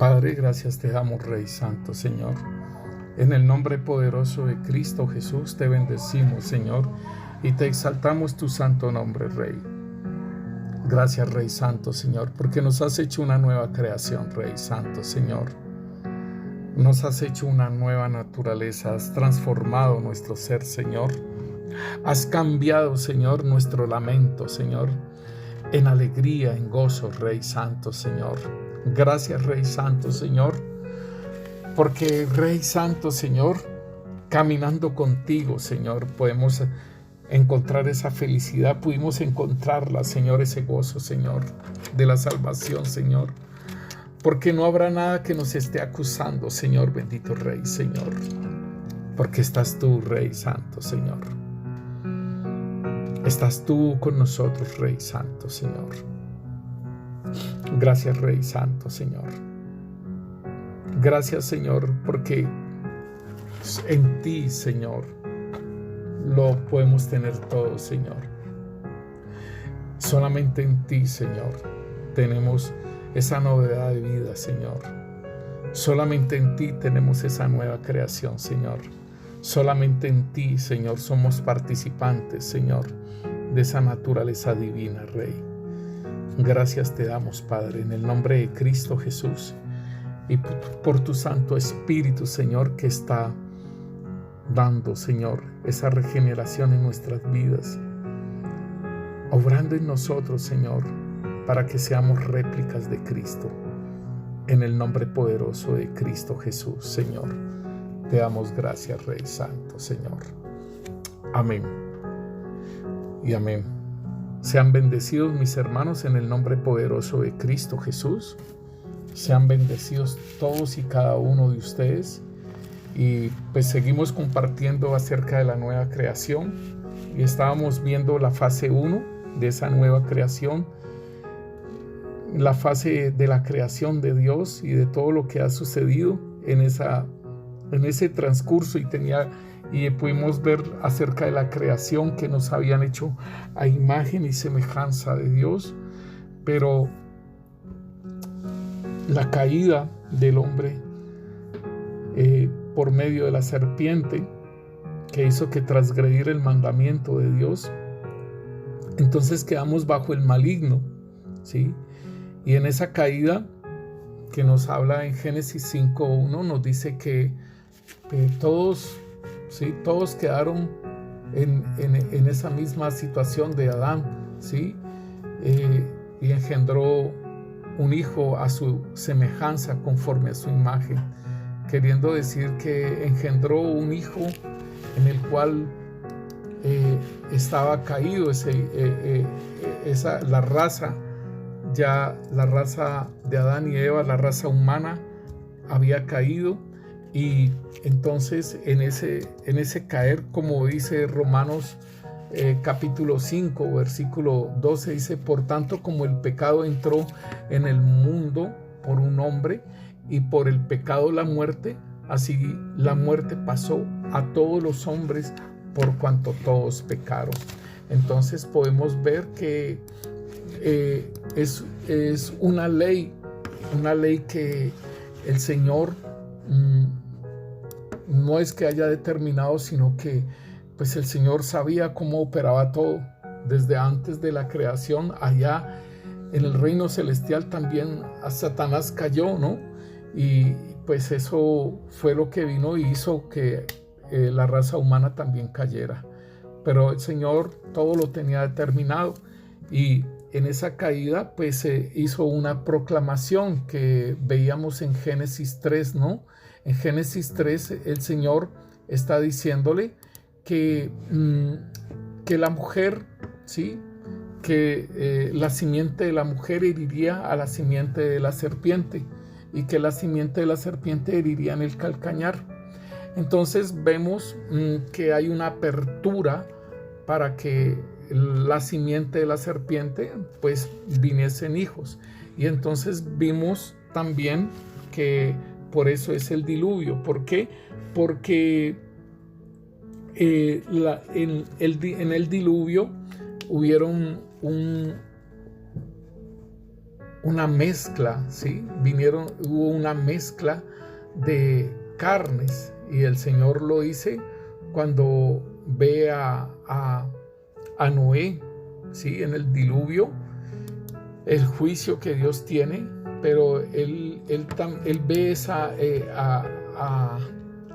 Padre, gracias te damos, Rey Santo, Señor. En el nombre poderoso de Cristo Jesús te bendecimos, Señor, y te exaltamos tu santo nombre, Rey. Gracias, Rey Santo, Señor, porque nos has hecho una nueva creación, Rey Santo, Señor. Nos has hecho una nueva naturaleza, has transformado nuestro ser, Señor. Has cambiado, Señor, nuestro lamento, Señor, en alegría, en gozo, Rey Santo, Señor. Gracias, Rey Santo, Señor, porque, Rey Santo, Señor, caminando contigo, Señor, podemos encontrar esa felicidad, pudimos encontrarla, Señor, ese gozo, Señor, de la salvación, Señor, porque no habrá nada que nos esté acusando, Señor, bendito Rey, Señor, porque estás tú, Rey Santo, Señor. Estás tú con nosotros, Rey Santo, Señor. Gracias, Rey Santo, Señor. Gracias, Señor, porque en ti, Señor, lo podemos tener todo, Señor. Solamente en ti, Señor, tenemos esa novedad de vida, Señor. Solamente en ti tenemos esa nueva creación, Señor. Solamente en ti, Señor, somos participantes, Señor, de esa naturaleza divina, Rey. Gracias te damos, Padre, en el nombre de Cristo Jesús y por tu Santo Espíritu, Señor, que está dando, Señor, esa regeneración en nuestras vidas, obrando en nosotros, Señor, para que seamos réplicas de Cristo. En el nombre poderoso de Cristo Jesús, Señor, te damos gracias, Rey Santo, Señor. Amén y amén. Sean bendecidos mis hermanos en el nombre poderoso de Cristo Jesús. Sean bendecidos todos y cada uno de ustedes. Y pues seguimos compartiendo acerca de la nueva creación. Y estábamos viendo la fase 1 de esa nueva creación. La fase de la creación de Dios y de todo lo que ha sucedido en ese transcurso. Y pudimos ver acerca de la creación que nos habían hecho a imagen y semejanza de Dios, pero la caída del hombre por medio de la serpiente que hizo que transgredir el mandamiento de Dios, entonces quedamos bajo el maligno, ¿sí? Y en esa caída que nos habla en Génesis 5:1 nos dice que todos quedaron en esa misma situación de Adán, ¿sí? Y engendró un hijo a su semejanza, conforme a su imagen, queriendo decir que engendró un hijo en el cual estaba caído la raza de Adán y Eva, la raza humana había caído. Y entonces en ese caer, como dice Romanos capítulo 5, versículo 12, dice: por tanto, como el pecado entró en el mundo por un hombre, y por el pecado la muerte, así la muerte pasó a todos los hombres por cuanto todos pecaron. Entonces podemos ver que es una ley que el Señor no es que haya determinado, sino que pues el Señor sabía cómo operaba todo desde antes de la creación. Allá en el reino celestial también a Satanás cayó, ¿no? Y pues eso fue lo que vino y hizo que la raza humana también cayera. Pero el Señor todo lo tenía determinado, y en esa caída pues se hizo una proclamación que veíamos en Génesis 3, ¿no? En Génesis 3 el Señor está diciéndole que la mujer, ¿sí? Que la simiente de la mujer heriría a la simiente de la serpiente, y que la simiente de la serpiente heriría en el calcañar. Entonces vemos que hay una apertura para que la simiente de la serpiente pues viniesen hijos. Y entonces vimos también que por eso es el diluvio. ¿Por qué? Porque en el diluvio hubieron una mezcla, ¿sí? Hubo una mezcla de carnes, y el Señor lo dice cuando ve a Noé, ¿sí? En el diluvio, el juicio que Dios tiene, pero él ve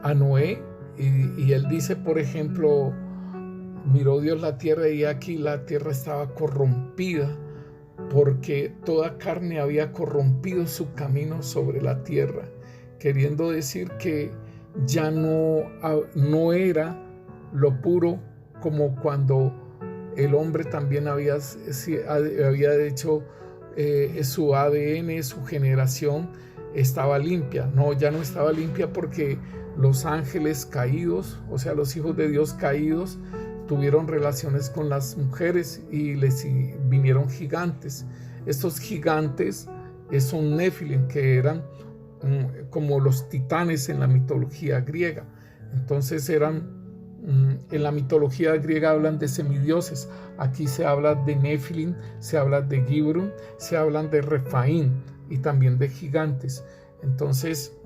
a Noé, y él dice, por ejemplo, miró Dios la tierra y aquí la tierra estaba corrompida, porque toda carne había corrompido su camino sobre la tierra, queriendo decir que ya no era lo puro como cuando el hombre también había hecho su ADN, su generación estaba limpia. No, ya no estaba limpia, porque los ángeles caídos, o sea, los hijos de Dios caídos, tuvieron relaciones con las mujeres y les vinieron gigantes. Estos gigantes son Nefilim, que eran como los titanes en la mitología griega. Entonces en la mitología griega hablan de semidioses. Aquí se habla de Nefilim, se habla de Gibrun, se hablan de Refaín y también de gigantes. Entonces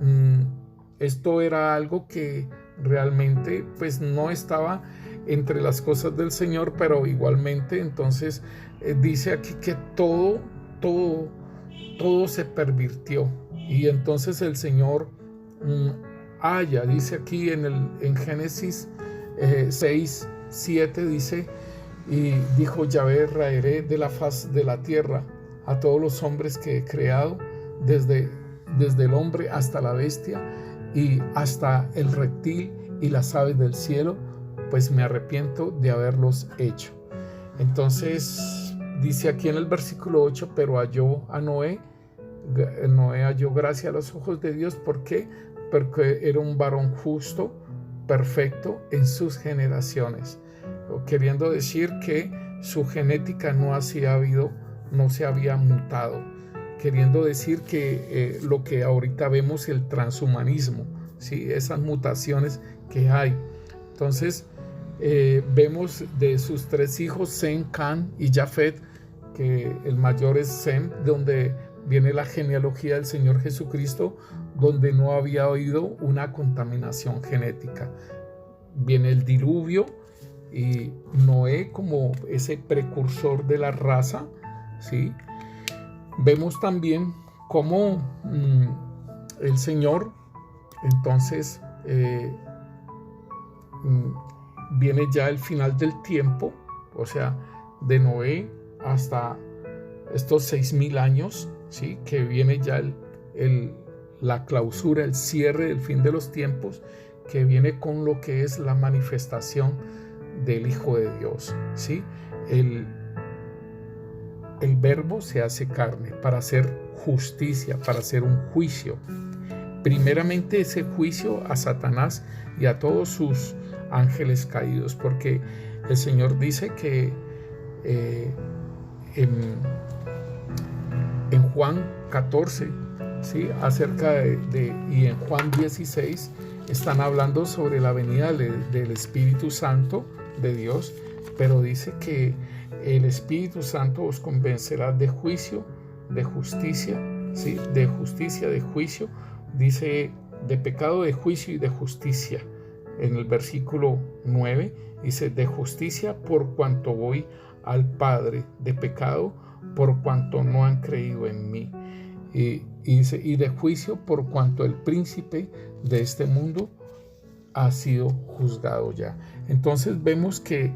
esto era algo que realmente pues no estaba entre las cosas del Señor, pero igualmente entonces dice aquí que todo se pervirtió, y entonces el Señor dice aquí en Génesis 6:7, dice, y dijo Yahvé, raeré de la faz de la tierra a todos los hombres que he creado, desde el hombre hasta la bestia y hasta el reptil y las aves del cielo, pues me arrepiento de haberlos hecho. Entonces dice aquí en el versículo 8, pero Noé halló gracia a los ojos de Dios. ¿Por qué? Porque era un varón justo, perfecto en sus generaciones, queriendo decir que su genética no se había mutado, queriendo decir que lo que ahorita vemos, el transhumanismo, ¿sí? Esas mutaciones que hay. Entonces vemos de sus 3 hijos, Sem, Can y Jafet, que el mayor es Sem, donde viene la genealogía del Señor Jesucristo, donde no había habido una contaminación genética. Viene el diluvio y Noé como ese precursor de la raza, ¿sí? Vemos también cómo el Señor entonces viene ya el final del tiempo, o sea, de Noé hasta estos 6,000 años, ¿sí? Que viene ya la clausura, el cierre del fin de los tiempos, que viene con lo que es la manifestación del Hijo de Dios, ¿sí? El Verbo se hace carne para hacer justicia, para hacer un juicio. Primeramente ese juicio a Satanás y a todos sus ángeles caídos, porque el Señor dice que en Juan 14, ¿sí? Acerca y en Juan 16 están hablando sobre la venida del Espíritu Santo de Dios, pero dice que el Espíritu Santo os convencerá de juicio, de justicia, ¿sí? De justicia, de juicio, dice de pecado, de juicio y de justicia. En el versículo 9 dice de justicia por cuanto voy al Padre, de pecado por cuanto no han creído en mí, y dice y de juicio por cuanto el príncipe de este mundo ha sido juzgado ya. Entonces vemos que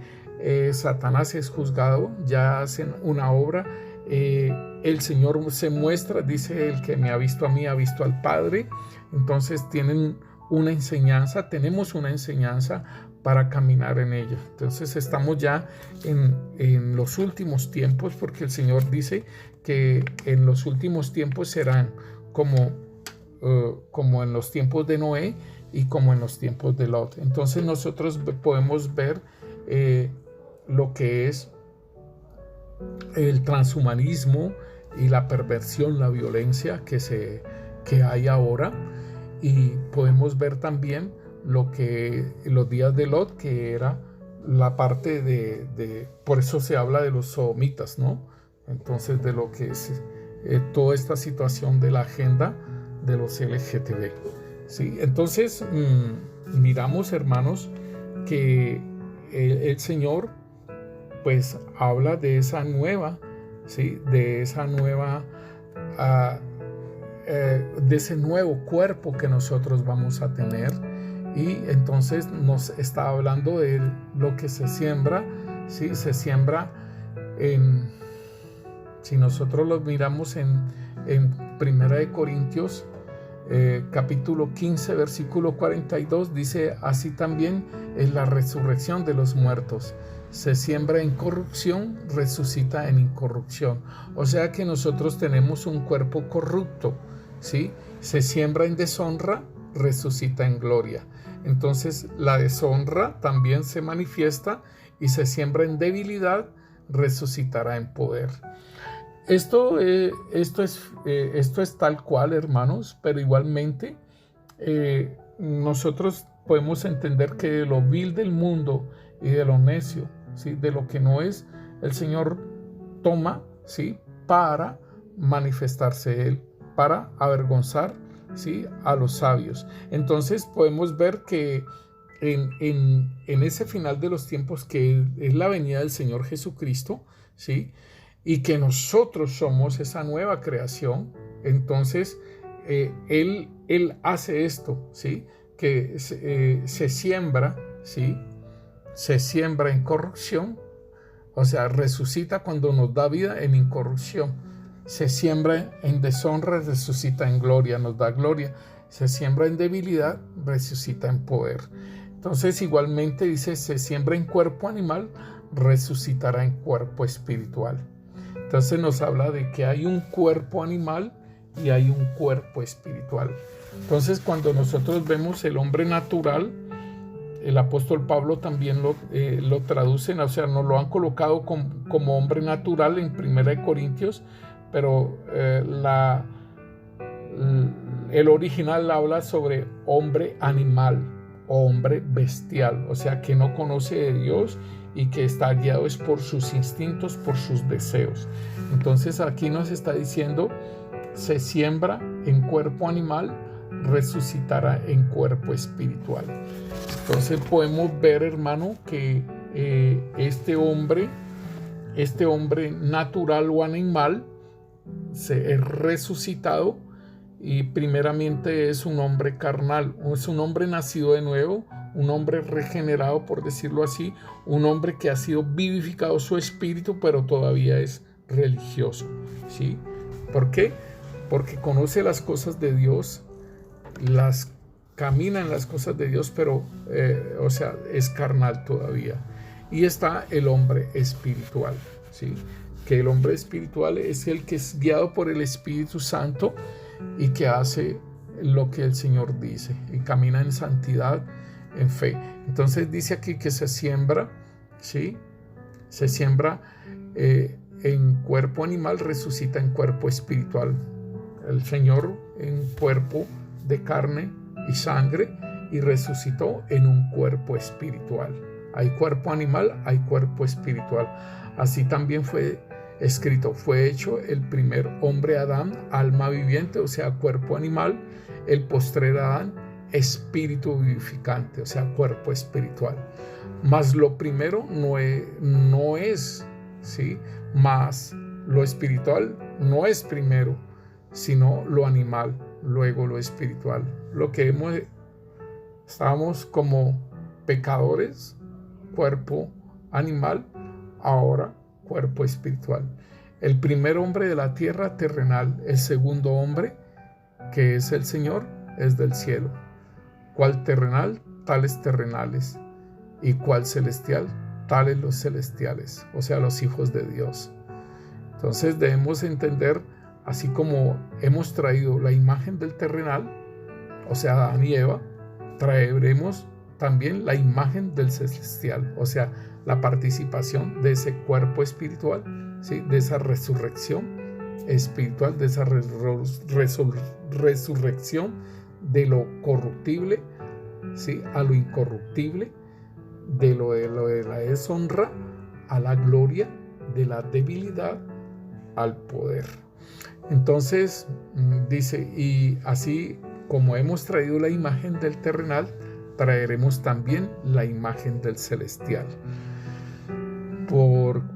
Satanás es juzgado, ya hacen una obra. El Señor se muestra, dice, el que me ha visto a mí ha visto al Padre. Entonces tenemos una enseñanza para caminar en ella. Entonces estamos ya en los últimos tiempos, porque el Señor dice que en los últimos tiempos serán como en los tiempos de Noé y como en los tiempos de Lot. Entonces nosotros podemos ver lo que es el transhumanismo y la perversión, la violencia que hay ahora, y podemos ver también lo que los días de Lot, que era la parte por eso se habla de los sodomitas, ¿no? Entonces de lo que toda esta situación de la agenda de los LGTB. ¿Sí? Entonces, miramos, hermanos, que el Señor pues habla de esa nueva, ¿sí? De esa nueva, de ese nuevo cuerpo que nosotros vamos a tener. Y entonces nos está hablando de lo que se siembra, ¿sí? Se siembra si nosotros lo miramos en 1 Corintios capítulo 15, versículo 42, dice: así también es la resurrección de los muertos. Se siembra en corrupción, resucita en incorrupción. O sea que nosotros tenemos un cuerpo corrupto, ¿sí? Se siembra en deshonra, resucita en gloria. Entonces la deshonra también se manifiesta, y se siembra en debilidad, resucitará en poder. Esto es tal cual, hermanos, pero igualmente nosotros podemos entender que de lo vil del mundo y de lo necio, ¿sí? De lo que no es, el Señor toma, ¿sí? Para manifestarse Él, para avergonzar, ¿sí? A los sabios. Entonces podemos ver que en ese final de los tiempos, que es la venida del Señor Jesucristo, ¿sí? Y que nosotros somos esa nueva creación. Entonces Él hace esto, ¿sí? Que se siembra, ¿sí? Se siembra en corrupción, o sea, resucita cuando nos da vida en incorrupción. Se siembra en deshonra, resucita en gloria, nos da gloria. Se siembra en debilidad, resucita en poder. Entonces igualmente dice: se siembra en cuerpo animal, resucitará en cuerpo espiritual. Entonces nos habla de que hay un cuerpo animal y hay un cuerpo espiritual. Entonces cuando nosotros vemos el hombre natural, el apóstol Pablo también lo traducen, o sea, nos lo han colocado como hombre natural en 1 Corintios, pero el original habla sobre hombre animal o hombre bestial, o sea, que no conoce de Dios y que está guiado es por sus instintos, por sus deseos. Entonces aquí nos está diciendo: se siembra en cuerpo animal, resucitará en cuerpo espiritual. Entonces podemos ver, hermano, que este hombre natural o animal se es resucitado, y primeramente es un hombre carnal, es un hombre nacido de nuevo, un hombre regenerado, por decirlo así, un hombre que ha sido vivificado su espíritu, pero todavía es religioso, ¿sí? ¿Por qué? Porque conoce las cosas de Dios, camina en las cosas de Dios, pero, o sea, es carnal todavía. Y está el hombre espiritual, ¿sí? Que el hombre espiritual es el que es guiado por el Espíritu Santo y que hace lo que el Señor dice y camina en santidad, en fe. Entonces dice aquí que se siembra, ¿sí? Se siembra en cuerpo animal, resucita en cuerpo espiritual. El Señor en cuerpo de carne y sangre, y resucitó en un cuerpo espiritual. Hay cuerpo animal, hay cuerpo espiritual. Así también fue escrito: fue hecho el primer hombre Adán, alma viviente, o sea, cuerpo animal; el postrer Adán, espíritu vivificante, o sea, cuerpo espiritual. Mas lo primero no es, ¿sí? Mas lo espiritual no es primero, sino lo animal, luego lo espiritual. Lo que estábamos como pecadores, cuerpo animal, ahora cuerpo espiritual. El primer hombre de la tierra, terrenal; el segundo hombre, que es el Señor, es del cielo. ¿Cuál terrenal? Tales terrenales. ¿Y cuál celestial? Tales los celestiales, o sea, los hijos de Dios. Entonces debemos entender, así como hemos traído la imagen del terrenal, o sea, Adán y Eva, traeremos también la imagen del celestial, o sea, la participación de ese cuerpo espiritual, ¿sí? De esa resurrección espiritual, de esa resurrección de lo corruptible, ¿sí? A lo incorruptible, de lo de la deshonra a la gloria, de la debilidad al poder. Entonces dice, y así como hemos traído la imagen del terrenal, traeremos también la imagen del celestial.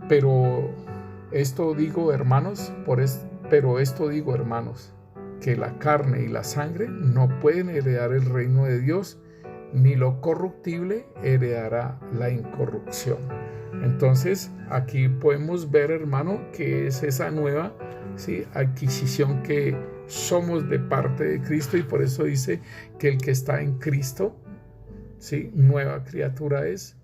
Pero esto digo, hermanos, que la carne y la sangre no pueden heredar el reino de Dios, ni lo corruptible heredará la incorrupción. Entonces, aquí podemos ver, hermano, que es esa nueva, ¿sí?, adquisición que somos de parte de Cristo, y por eso dice que el que está en Cristo, ¿sí?, nueva criatura es.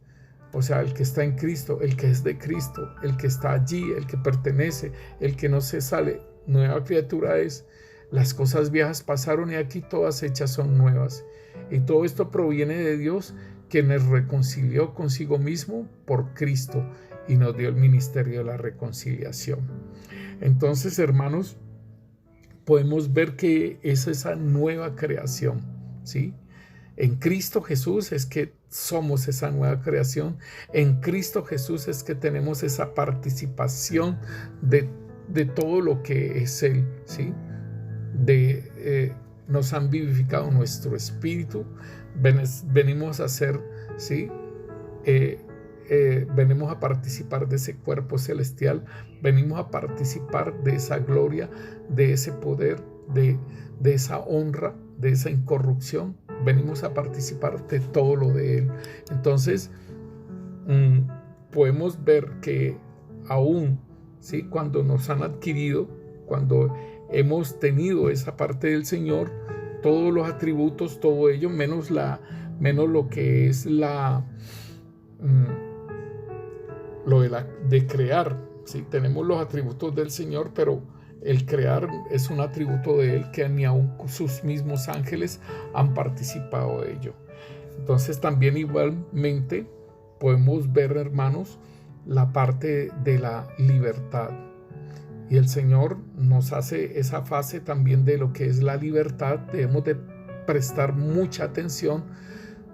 O sea, el que está en Cristo, el que es de Cristo, el que está allí, el que pertenece, el que no se sale, nueva criatura es. Las cosas viejas pasaron y aquí todas hechas son nuevas. Y todo esto proviene de Dios, que nos reconcilió consigo mismo por Cristo y nos dio el ministerio de la reconciliación. Entonces, hermanos, podemos ver que es esa nueva creación, ¿sí? En Cristo Jesús es que somos esa nueva creación. En Cristo Jesús es que tenemos esa participación de todo lo que es Él, ¿sí? Nos han vivificado nuestro espíritu. Venimos a ser, ¿sí?, venimos a participar de ese cuerpo celestial, venimos a participar de esa gloria, de ese poder, de esa honra, de esa incorrupción. Venimos a participar de todo lo de Él. Entonces, podemos ver que aún, ¿sí?, cuando nos han adquirido, cuando hemos tenido esa parte del Señor, todos los atributos, todo ello, menos lo que es lo de crear, ¿sí? Tenemos los atributos del Señor, pero el crear es un atributo de Él que ni aun sus mismos ángeles han participado de ello. Entonces también igualmente podemos ver, hermanos, la parte de la libertad. Y el Señor nos hace esa fase también de lo que es la libertad. Debemos de prestar mucha atención,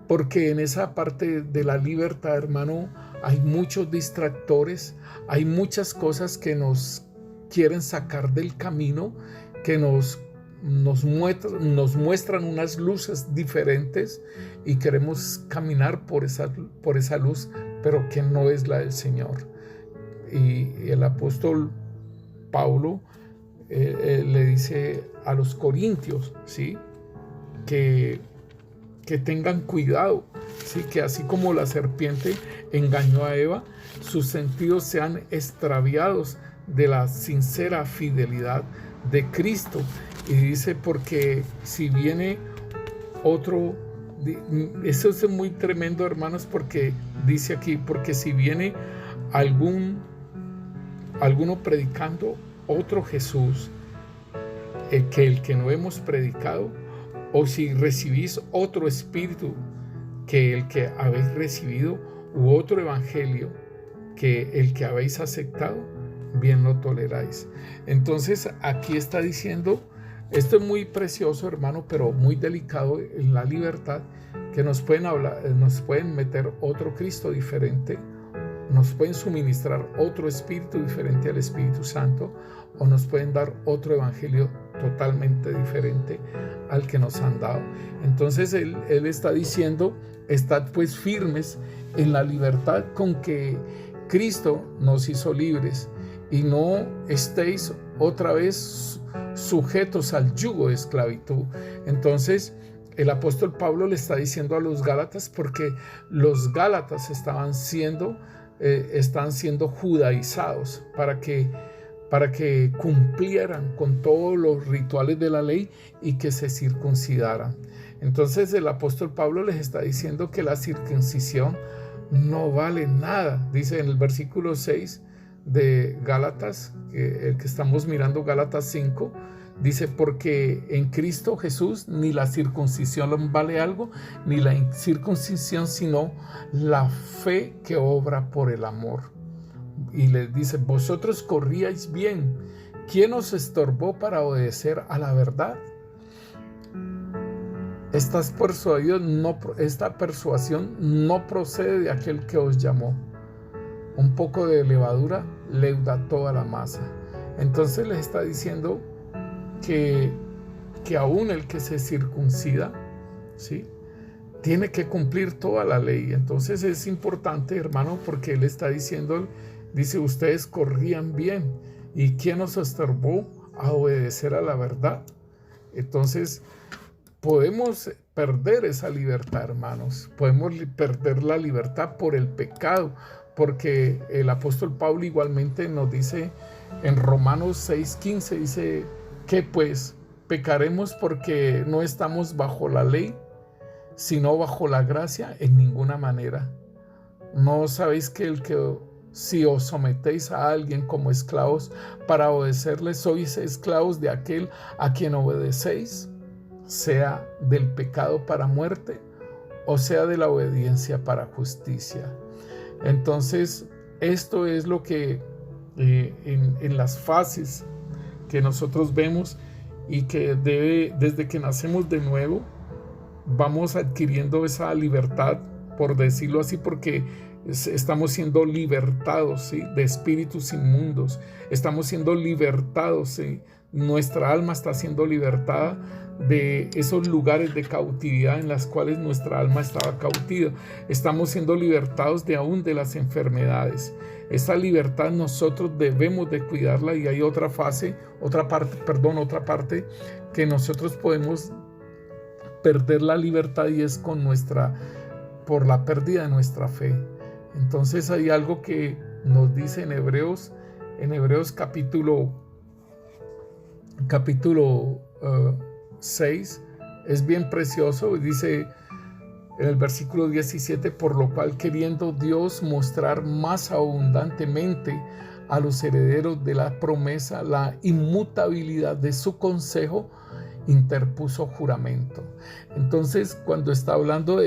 porque en esa parte de la libertad, hermano, hay muchos distractores, hay muchas cosas que nos quieren sacar del camino, que nos muestran unas luces diferentes y queremos caminar por esa luz, pero que no es la del Señor. Y el apóstol Pablo le dice a los corintios, ¿sí?, que tengan cuidado, ¿sí?, que así como la serpiente engañó a Eva, sus sentidos sean extraviados de la sincera fidelidad de Cristo. Y dice, porque si viene otro, eso es muy tremendo, hermanos, porque dice aquí, porque si viene alguno predicando otro Jesús, el que no hemos predicado, o si recibís otro espíritu que el que habéis recibido, u otro evangelio que el que habéis aceptado, bien lo toleráis. Entonces aquí está diciendo, esto es muy precioso, hermano, pero muy delicado en la libertad, que nos pueden meter otro Cristo diferente, nos pueden suministrar otro espíritu diferente al Espíritu Santo, o nos pueden dar otro evangelio totalmente diferente al que nos han dado. Entonces él está diciendo, estad pues firmes en la libertad con que Cristo nos hizo libres, y no estéis otra vez sujetos al yugo de esclavitud. Entonces el apóstol Pablo le está diciendo a los Gálatas, porque los Gálatas están siendo judaizados para que cumplieran con todos los rituales de la ley y que se circuncidaran. Entonces el apóstol Pablo les está diciendo que la circuncisión no vale nada. Dice en el versículo 6 de Gálatas, el que estamos mirando, Gálatas 5, dice, porque en Cristo Jesús ni la circuncisión vale algo, ni la incircuncisión, sino la fe que obra por el amor. Y les dice, vosotros corríais bien, ¿quién os estorbó para obedecer a la verdad? Esta persuasión no procede de aquel que os llamó. Un poco de levadura leuda toda la masa. Entonces les está diciendo que, que aún el que se circuncida, ¿sí?, tiene que cumplir toda la ley. Entonces es importante, hermano, porque él está diciendo, dice, ustedes corrían bien. ¿Y quién nos estorbó a obedecer a la verdad? Entonces podemos perder esa libertad, hermanos. Podemos perder la libertad por el pecado, porque el apóstol Pablo igualmente nos dice en Romanos 6:15, dice que pues pecaremos porque no estamos bajo la ley, sino bajo la gracia. En ninguna manera. ¿No sabéis que si os sometéis a alguien como esclavos para obedecerle, sois esclavos de aquel a quien obedecéis, sea del pecado para muerte o sea de la obediencia para justicia? Entonces, esto es lo que en las fases que nosotros vemos y que desde que nacemos de nuevo, vamos adquiriendo esa libertad, por decirlo así, porque estamos siendo libertados, ¿sí?, de espíritus inmundos. Estamos siendo libertados, ¿sí? Nuestra alma está siendo libertada de esos lugares de cautividad en las cuales nuestra alma estaba cautiva. Estamos siendo libertados aún de las enfermedades. Esa libertad nosotros debemos de cuidarla, y hay otra parte que nosotros podemos perder la libertad, y es por la pérdida de nuestra fe. Entonces hay algo que nos dice en Hebreos capítulo 6, es bien precioso, y dice en el versículo 17, por lo cual, queriendo Dios mostrar más abundantemente a los herederos de la promesa la inmutabilidad de su consejo, interpuso juramento. Entonces, cuando está hablando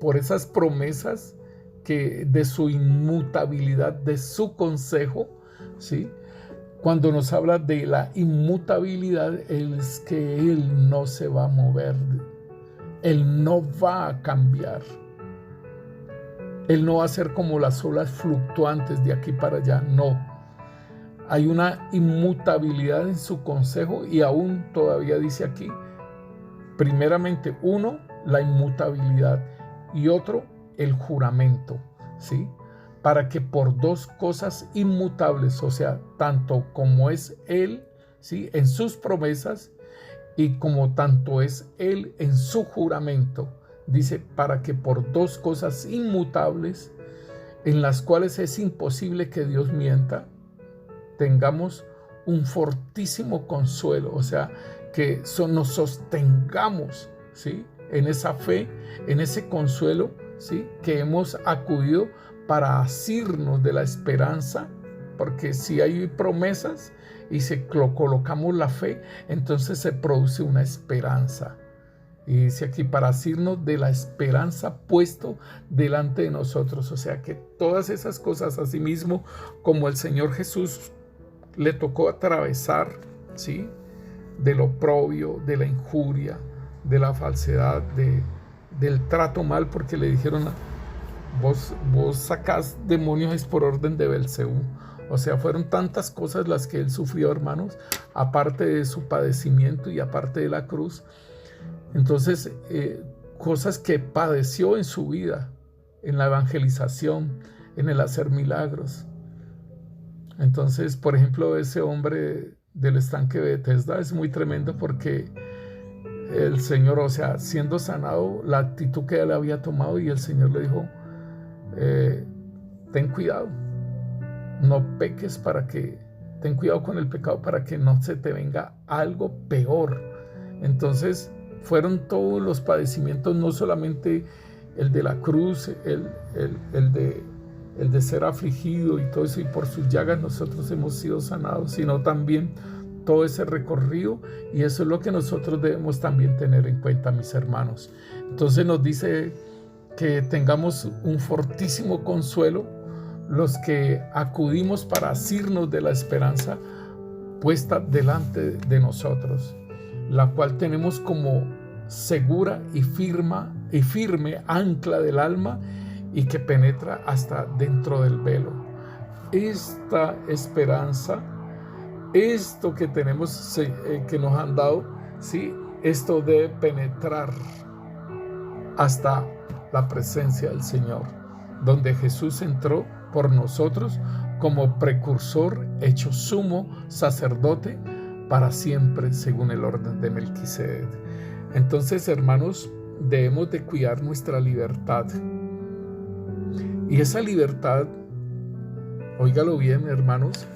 por esas promesas, que de su inmutabilidad, de su consejo, ¿sí?, cuando nos habla de la inmutabilidad, es que Él no se va a mover, Él no va a cambiar, Él no va a ser como las olas fluctuantes de aquí para allá. No, hay una inmutabilidad en su consejo, y aún todavía dice aquí, primeramente, uno, la inmutabilidad, y otro, el juramento, ¿sí?, para que por dos cosas inmutables, o sea, tanto como es Él, ¿sí?, en sus promesas, y como tanto es Él en su juramento, dice, para que por dos cosas inmutables, en las cuales es imposible que Dios mienta, tengamos un fortísimo consuelo, o sea, que nos sostengamos, ¿sí?, en esa fe, en ese consuelo, ¿sí?, que hemos acudido para asirnos de la esperanza, porque si hay promesas y colocamos la fe, entonces se produce una esperanza. Y dice aquí, para asirnos de la esperanza puesto delante de nosotros. O sea que todas esas cosas, asimismo como el Señor Jesús le tocó atravesar, ¿sí?, del oprobio, de la injuria, de la falsedad, del trato mal, porque le dijeron, vos sacás demonios es por orden de Belcebú. O sea, fueron tantas cosas las que él sufrió, hermanos, aparte de su padecimiento y aparte de la cruz. Entonces, cosas que padeció en su vida, en la evangelización, en el hacer milagros. Entonces, por ejemplo, ese hombre del estanque de Bethesda es muy tremendo, porque el Señor, o sea, siendo sanado, la actitud que él había tomado, y el Señor le dijo, ten cuidado, no peques, ten cuidado con el pecado para que no se te venga algo peor. Entonces fueron todos los padecimientos, no solamente el de la cruz, el de ser afligido y todo eso, y por sus llagas nosotros hemos sido sanados, sino también todo ese recorrido, y eso es lo que nosotros debemos también tener en cuenta, mis hermanos. Entonces nos dice que tengamos un fortísimo consuelo los que acudimos para asirnos de la esperanza puesta delante de nosotros, la cual tenemos como segura y firme ancla del alma, y que penetra hasta dentro del velo. Esta esperanza esto que tenemos, que nos han dado, ¿sí? Esto debe penetrar hasta la presencia del Señor, donde Jesús entró por nosotros como precursor, hecho sumo sacerdote para siempre, según el orden de Melquisedec. Entonces, hermanos, debemos de cuidar nuestra libertad. Y esa libertad, óigalo bien, hermanos,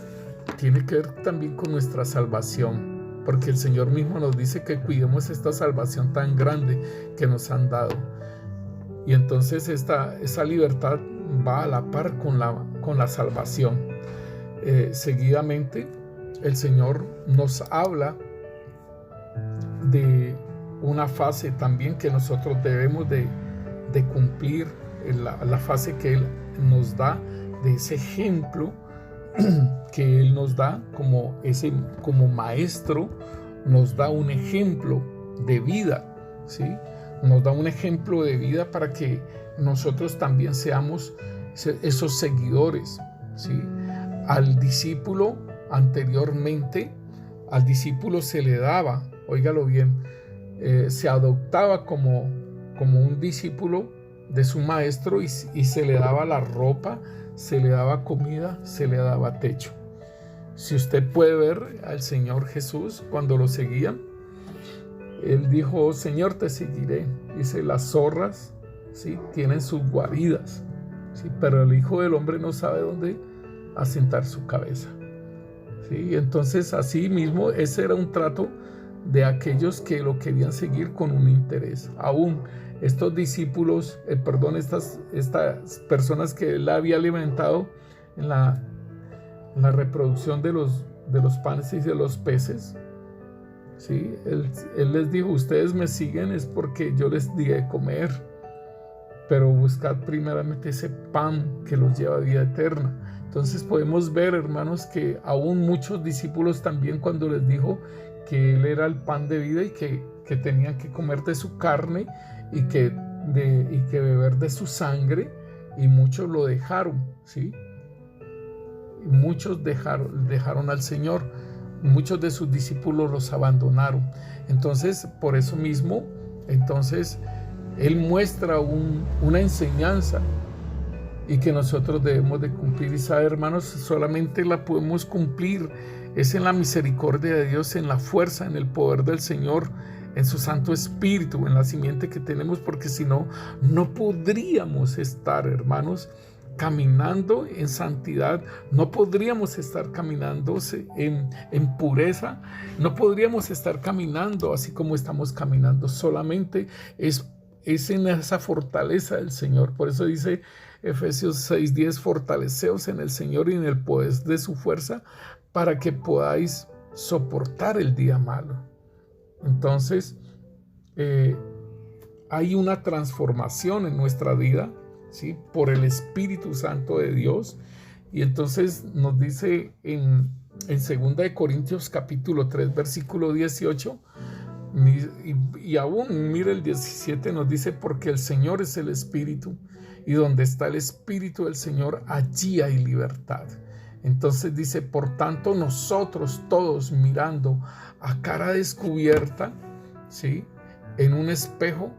tiene que ver también con nuestra salvación, porque el Señor mismo nos dice que cuidemos esta salvación tan grande que nos han dado. Y entonces esa libertad va a la par con la salvación. Seguidamente, el Señor nos habla de una fase también que nosotros debemos de cumplir, la fase que Él nos da, de ese ejemplo que Él nos da como maestro, nos da un ejemplo de vida, ¿sí? Nos da un ejemplo de vida para que nosotros también seamos esos seguidores, ¿sí? Al discípulo anteriormente, al discípulo se le daba, óigalo bien, se adoptaba como un discípulo de su maestro y se le daba la ropa, se le daba comida, se le daba techo. Si usted puede ver al Señor Jesús cuando lo seguían, Él dijo: Señor, te seguiré. Dice, las zorras, ¿sí?, tienen sus guaridas, ¿sí?, pero el Hijo del Hombre no sabe dónde asentar su cabeza, ¿sí? Entonces, así mismo, ese era un trato de aquellos que lo querían seguir con un interés. Aún estos discípulos, estas personas que Él había alimentado en la reproducción de los panes y de los peces, ¿sí? Él les dijo: ustedes me siguen es porque yo les di de comer, pero buscad primeramente ese pan que los lleva a vida eterna. Entonces podemos ver, hermanos, que aún muchos discípulos también, cuando les dijo que Él era el pan de vida y que tenían que comer de su carne y que beber de su sangre, y muchos lo dejaron, ¿sí? Y muchos dejaron al Señor. Muchos de sus discípulos los abandonaron. Entonces, por eso mismo, Él muestra una enseñanza y que nosotros debemos de cumplir. Y sabe, hermanos, solamente la podemos cumplir es en la misericordia de Dios, en la fuerza, en el poder del Señor, en su Santo Espíritu, en la simiente que tenemos, porque si no, no podríamos estar, hermanos, caminando en santidad, no podríamos estar caminando en pureza, no podríamos estar caminando así como estamos caminando. Solamente es en esa fortaleza del Señor. Por eso dice Efesios 6:10: fortaleceos en el Señor y en el poder de su fuerza, para que podáis soportar el día malo. Entonces, hay una transformación en nuestra vida, ¿sí?, por el Espíritu Santo de Dios. Y entonces nos dice en 2 Corintios capítulo 3, versículo 18, y aún, mire el 17, nos dice: porque el Señor es el Espíritu, y donde está el Espíritu del Señor, allí hay libertad. Entonces dice: por tanto, nosotros todos, mirando a cara descubierta, ¿sí?, en un espejo,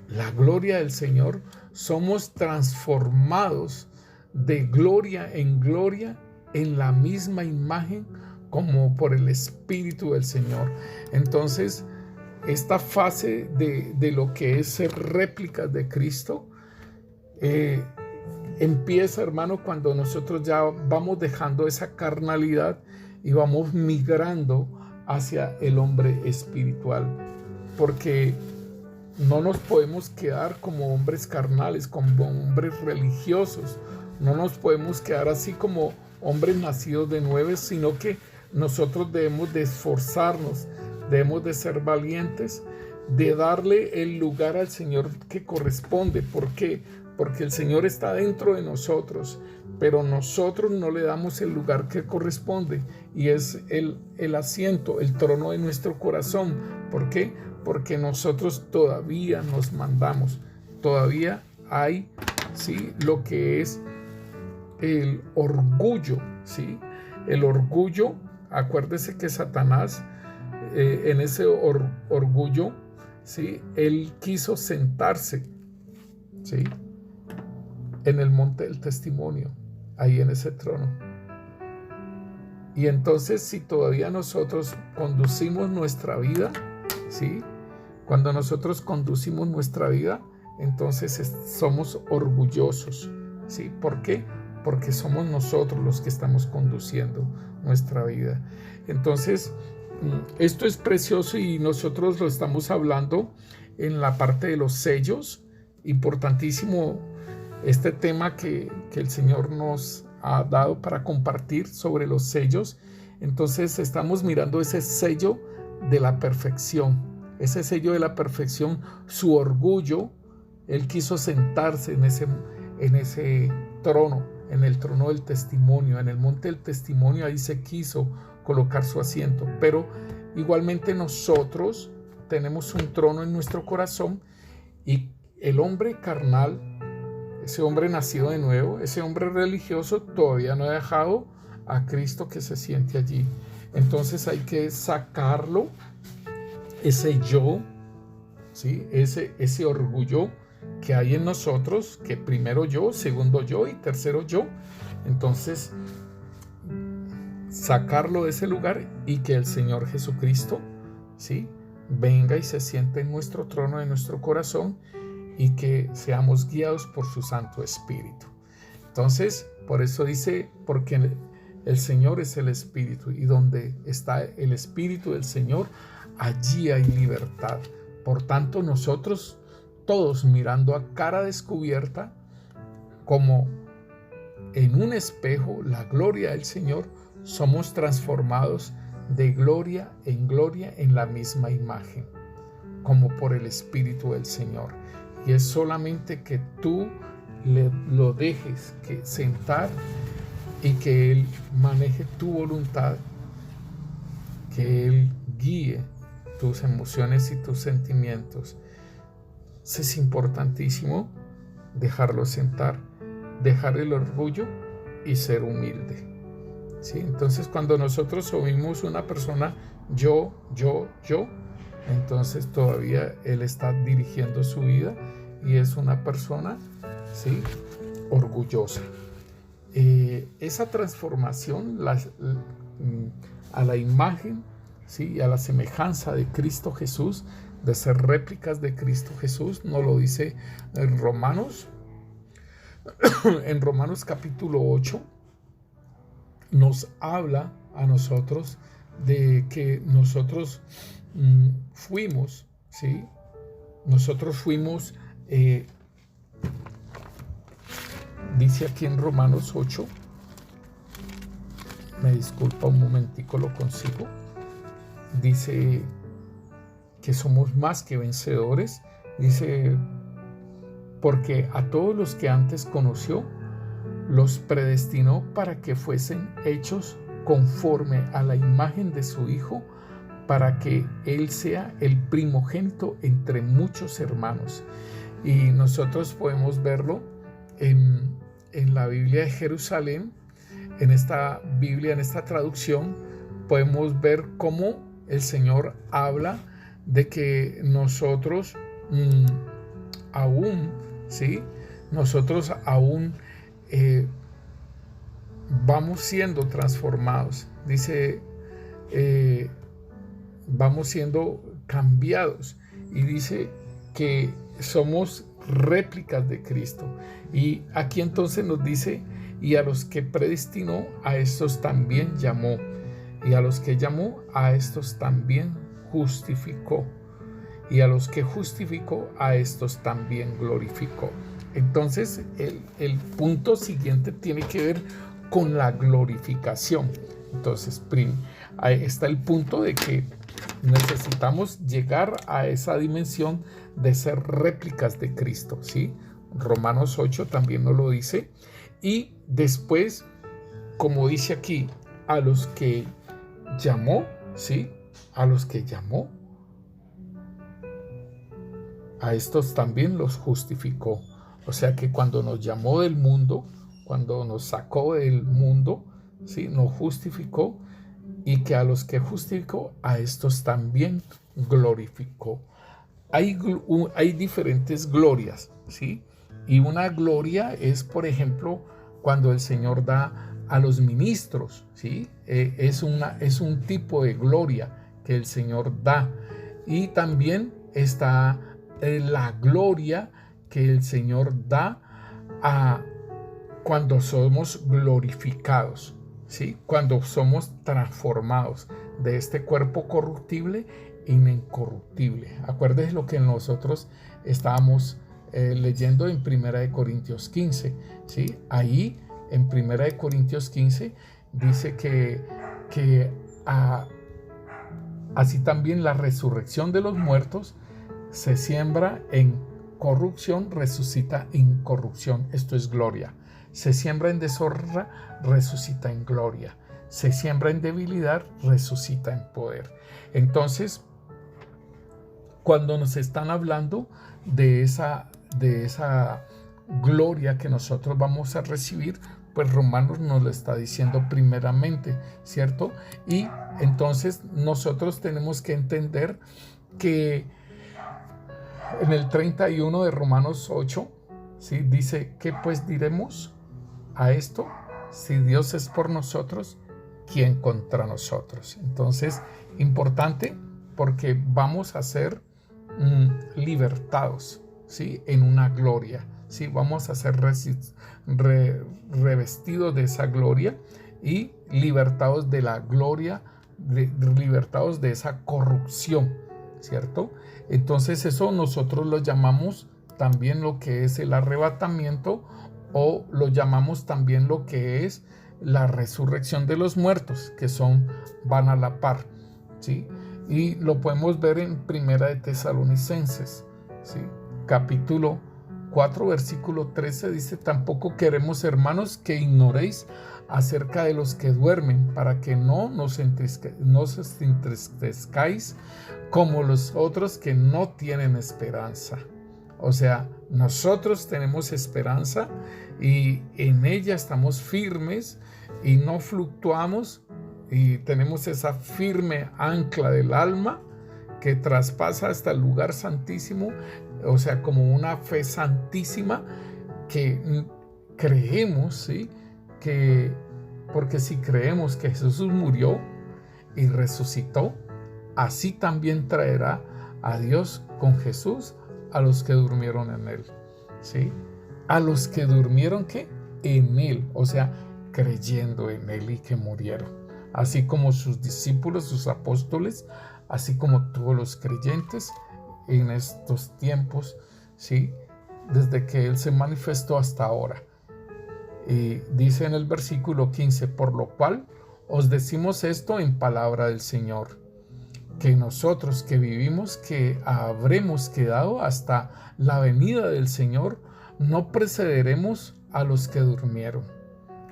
la gloria del Señor, somos transformados de gloria en gloria en la misma imagen como por el Espíritu del Señor. Entonces, esta fase de lo que es ser réplicas de Cristo empieza, hermano, cuando nosotros ya vamos dejando esa carnalidad y vamos migrando hacia el hombre espiritual, porque no nos podemos quedar como hombres carnales, como hombres religiosos. No nos podemos quedar así como hombres nacidos de nuevo, sino que nosotros debemos de esforzarnos, debemos de ser valientes, de darle el lugar al Señor que corresponde. ¿Por qué? Porque el Señor está dentro de nosotros, pero nosotros no le damos el lugar que corresponde, y es el asiento, el trono de nuestro corazón. ¿Por qué? Porque nosotros todavía nos mandamos, todavía hay, ¿sí?, lo que es el orgullo, ¿sí? El orgullo acuérdese que Satanás, en ese orgullo, ¿sí?, él quiso sentarse, ¿sí?, en el monte del testimonio, ahí en ese trono. Y entonces, si todavía nosotros conducimos nuestra vida, ¿sí?, cuando nosotros conducimos nuestra vida, entonces somos orgullosos, ¿sí? ¿Por qué? Porque somos nosotros los que estamos conduciendo nuestra vida. Entonces, esto es precioso y nosotros lo estamos hablando en la parte de los sellos. Importantísimo este tema que el Señor nos ha dado para compartir sobre los sellos. Entonces estamos mirando ese sello de la perfección, ese sello de la perfección, su orgullo. Él quiso sentarse en ese trono, en el trono del testimonio, en el monte del testimonio. Ahí se quiso colocar su asiento. Pero igualmente nosotros tenemos un trono en nuestro corazón, y el hombre carnal, ese hombre nacido de nuevo, ese hombre religioso, todavía no ha dejado a Cristo que se siente allí. Entonces hay que sacarlo, ese yo, ¿sí?, ese orgullo que hay en nosotros, que primero yo, segundo yo y tercero yo. Entonces, sacarlo de ese lugar y que el Señor Jesucristo, ¿sí?, venga y se siente en nuestro trono, en nuestro corazón, y que seamos guiados por su Santo Espíritu. Entonces, por eso dice, porque el Señor es el Espíritu, y donde está el Espíritu del Señor, allí hay libertad. Por tanto, nosotros todos, mirando a cara descubierta, como en un espejo, la gloria del Señor, somos transformados de gloria en la misma imagen, como por el Espíritu del Señor. Y es solamente que tú lo dejes que sentar y que Él maneje tu voluntad, que Él guíe tus emociones y tus sentimientos. Es importantísimo dejarlo sentar, dejar el orgullo y ser humilde, ¿sí? Entonces, cuando nosotros oímos una persona yo, entonces todavía él está dirigiendo su vida y es una persona, ¿sí?, orgullosa. Esa transformación a la imagen, ¿sí?, y a la semejanza de Cristo Jesús, de ser réplicas de Cristo Jesús, nos lo dice en Romanos. En Romanos capítulo 8 nos habla a nosotros de que nosotros fuimos, ¿sí? Nosotros fuimos, dice aquí en Romanos 8, me disculpa un momentico, lo consigo. Dice que somos más que vencedores. Dice, porque a todos los que antes conoció, los predestinó para que fuesen hechos conforme a la imagen de su Hijo, para que Él sea el primogénito entre muchos hermanos. Y nosotros podemos verlo en la Biblia de Jerusalén, en esta Biblia, en esta traducción, podemos ver cómo el Señor habla de que nosotros aún, ¿sí?, nosotros aún vamos siendo transformados. Dice, vamos siendo cambiados, y dice que somos réplicas de Cristo. Y aquí entonces nos dice, y a los que predestinó, a estos también llamó, y a los que llamó, a estos también justificó, y a los que justificó, a estos también glorificó. Entonces el punto siguiente tiene que ver con la glorificación. Entonces ahí está el punto de que necesitamos llegar a esa dimensión de ser réplicas de Cristo, ¿sí? Romanos 8 también nos lo dice. Y después, como dice aquí, a los que llamó, ¿sí?, a los que llamó, a estos también los justificó. O sea que cuando nos llamó del mundo, cuando nos sacó del mundo, ¿sí?, nos justificó, y que a los que justificó, a estos también glorificó. Hay diferentes glorias, ¿sí? Y una gloria es, por ejemplo, cuando el Señor da a los ministros, ¿sí? Es un tipo de gloria que el Señor da. Y también está la gloria que el Señor da cuando somos glorificados, ¿sí? Cuando somos transformados de este cuerpo corruptible en incorruptible. Acuérdense lo que nosotros estábamos leyendo en 1 Corintios 15, ¿sí? Ahí en 1 Corintios 15 dice que así también la resurrección de los muertos se siembra en corrupción, resucita en incorrupción. Esto es gloria. Se siembra en deshonra, resucita en gloria. Se siembra en debilidad, resucita en poder. Entonces, cuando nos están hablando de esa gloria que nosotros vamos a recibir, pues Romanos nos lo está diciendo primeramente, ¿cierto? Y entonces nosotros tenemos que entender que en el 31 de Romanos 8, ¿sí? Dice, ¿qué pues diremos a esto? Si Dios es por nosotros, ¿quién contra nosotros? Entonces, importante porque vamos a ser libertados, ¿sí? En una gloria, ¿sí? Vamos a ser revestidos de esa gloria y libertados de la gloria, libertados de esa corrupción, ¿cierto? Entonces eso nosotros lo llamamos también lo que es el arrebatamiento, o lo llamamos también lo que es la resurrección de los muertos, que van a la par, ¿sí? Y lo podemos ver en Primera de Tesalonicenses, ¿sí? Capítulo 4, versículo 13 dice, tampoco queremos, hermanos, que ignoréis acerca de los que duermen, para que no os entristezcáis como los otros que no tienen esperanza. O sea, nosotros tenemos esperanza y en ella estamos firmes y no fluctuamos, y tenemos esa firme ancla del alma que traspasa hasta el lugar santísimo, o sea, como una fe santísima que creemos, ¿sí? Porque si creemos que Jesús murió y resucitó, así también traerá a Dios con Jesús a los que durmieron en él, ¿sí? A los que durmieron, ¿qué? En él, o sea, creyendo en él y que murieron. Así como sus discípulos, sus apóstoles, así como todos los creyentes en estos tiempos, ¿sí? Desde que él se manifestó hasta ahora. Y dice en el versículo 15, por lo cual os decimos esto en palabra del Señor, que nosotros que vivimos, que habremos quedado hasta la venida del Señor, no precederemos a los que durmieron.